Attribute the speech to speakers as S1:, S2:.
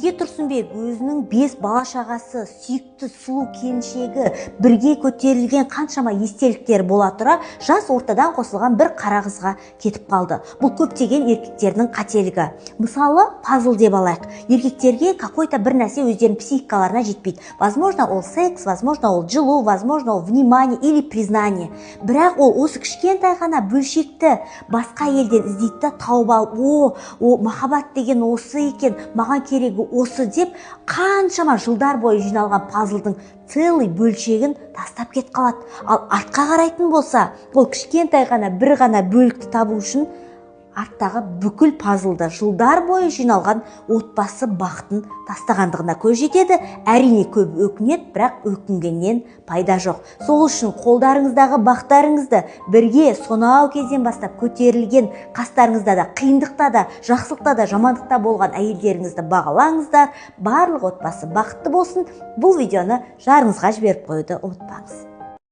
S1: неге Тұрсынбек өзінің 5 бала шағасы, сүйікті сұлу келіншегі, бірге көтерілген қаншама естеліктер бола тұра, жас ортадан қосылған бір қара қызға кетіп қалды? Бұл көптеген еркектердің қателігі. Мысалы, пазл деп алайық. Еркектерге какой-то бір нәрсе өздерінің психикаларына жетпейді. Возможно, ол секс, возможно, ол жылу, возможно, ол внимание или признание. Бірақ ол осы кішкентай ғана бөлшекті басқа елден іздейді, тауып алып, махаббат деген осы екен, маған керегі осы деп, қаншама жылдар бойы жиналған пазлдың целый бөлшегін тастап кет қалады. Ал артқа қарайтын болса, ол кішкентай ғана бір ғана бөлікті табу үшін арттағы бүкіл пазлды жылдар бойы жиналған отбасы бақытын тастағандығына көз жетеді. Әрине көп өкінет, бірақ өкінгеннен пайда жоқ. Сол үшін қолдарыңыздағы бақтарыңызды бірге сонау кезден бастап көтерілген, қастарыңызда да, қиындықта да, жақсылықта да, жамандықта болған әйелдеріңізді бағалаңыздар. Барлық отбасы бақытты болсын. Бұл видеоны жарыңызға жіберіп қоюды ұмытпаңыз.